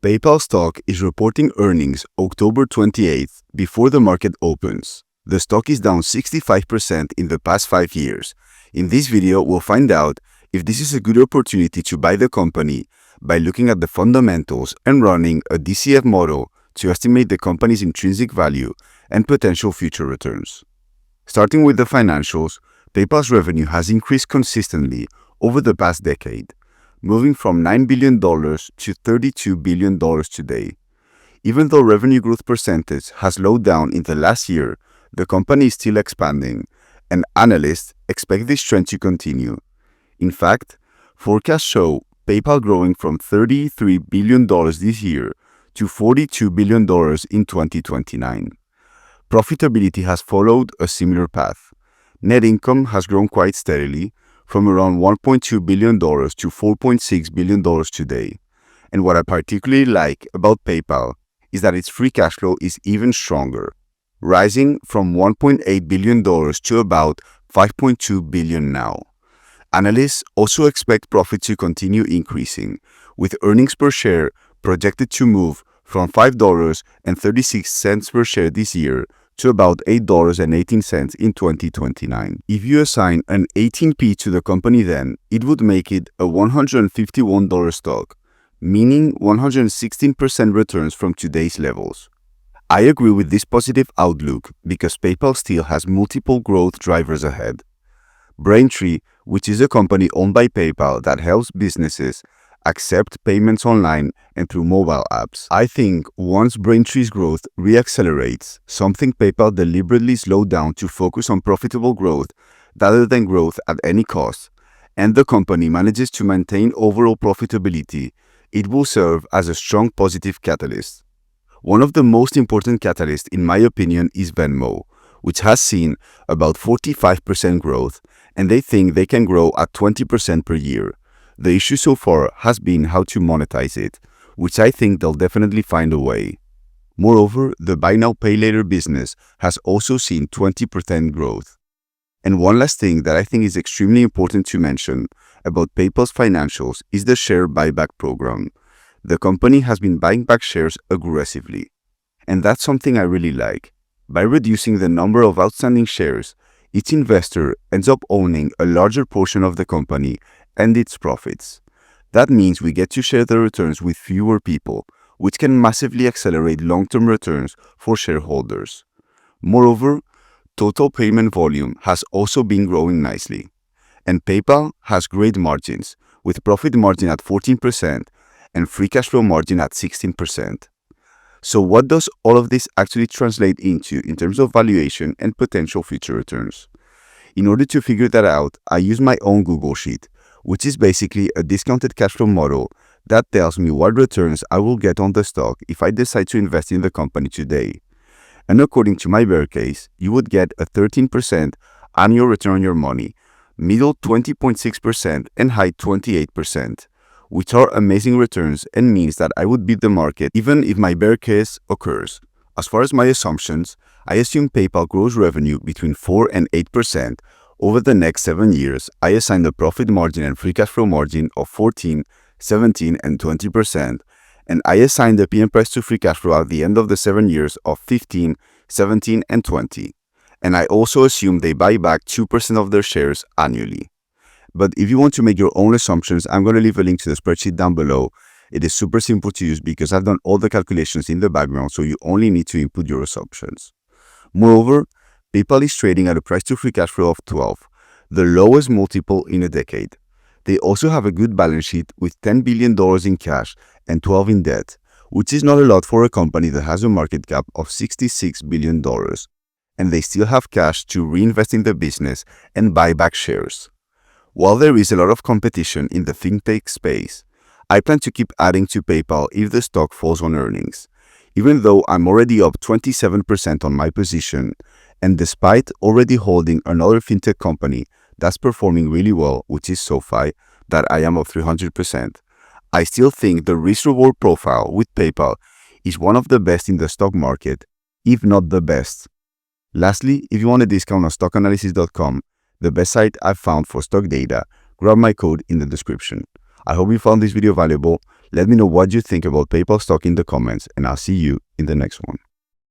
PayPal stock is reporting earnings October 28th before the market opens. The stock is down 65% in the past 5 years. In this video, we'll find out if this is a good opportunity to buy the company by looking at the fundamentals and running a DCF model to estimate the company's intrinsic value and potential future returns. Starting with the financials, PayPal's revenue has increased consistently over the past decade, moving from $9 billion to $32 billion today. Even though revenue growth percentage has slowed down in the last year, the company is still expanding, and analysts expect this trend to continue. In fact, forecasts show PayPal growing from $33 billion this year to $42 billion in 2029. Profitability has followed a similar path. Net income has grown quite steadily, from around $1.2 billion to $4.6 billion today. And what I particularly like about PayPal is that its free cash flow is even stronger, rising from $1.8 billion to about $5.2 billion now. Analysts also expect profit to continue increasing, with earnings per share projected to move from $5.36 per share this year to about $8.18 in 2029. If you assign an 18p to the company then, it would make it a $151 stock, meaning 116% returns from today's levels. I agree with this positive outlook because PayPal still has multiple growth drivers ahead. Braintree, which is a company owned by PayPal that helps businesses accept payments online and through mobile apps. I think once Braintree's growth reaccelerates, something PayPal deliberately slowed down to focus on profitable growth rather than growth at any cost, and the company manages to maintain overall profitability, it will serve as a strong positive catalyst. One of the most important catalysts, in my opinion, is Venmo, which has seen about 45% growth, and they think they can grow at 20% per year. The issue so far has been how to monetize it, which I think they'll definitely find a way. Moreover, the buy now pay later business has also seen 20% growth. And one last thing that I think is extremely important to mention about PayPal's financials is the share buyback program. The company has been buying back shares aggressively, and that's something I really like. By reducing the number of outstanding shares, each investor ends up owning a larger portion of the company and its profits. That means we get to share the returns with fewer people, which can massively accelerate long-term returns for shareholders. Moreover, total payment volume has also been growing nicely. And PayPal has great margins, with profit margin at 14% and free cash flow margin at 16%. So what does all of this actually translate into in terms of valuation and potential future returns? In order to figure that out, I use my own Google Sheet, which is basically a discounted cash flow model that tells me what returns I will get on the stock if I decide to invest in the company today. And according to my bear case, you would get a 13% annual return on your money, middle 20.6% and high 28%, which are amazing returns and means that I would beat the market even if my bear case occurs. As far as my assumptions, I assume PayPal grows revenue between 4 and 8%. Over the next 7 years, I assign the profit margin and free cash flow margin of 14, 17, and 20%, and I assign the PM price to free cash flow at the end of the 7 years of 15, 17, and 20. And I also assume they buy back 2% of their shares annually. But if you want to make your own assumptions, I'm going to leave a link to the spreadsheet down below. It is super simple to use because I've done all the calculations in the background, so you only need to input your assumptions. Moreover, PayPal is trading at a price to free cash flow of 12, the lowest multiple in a decade. They also have a good balance sheet with $10 billion in cash and 12 in debt, which is not a lot for a company that has a market cap of $66 billion. And they still have cash to reinvest in the business and buy back shares. While there is a lot of competition in the fintech space, I plan to keep adding to PayPal if the stock falls on earnings. Even though I'm already up 27% on my position, and despite already holding another fintech company that's performing really well, which is SoFi, that I am up 300%, I still think the risk-reward profile with PayPal is one of the best in the stock market, if not the best. Lastly, if you want a discount on stockanalysis.com, the best site I've found for stock data, grab my code in the description. I hope you found this video valuable. Let me know what you think about PayPal stock in the comments, and I'll see you in the next one.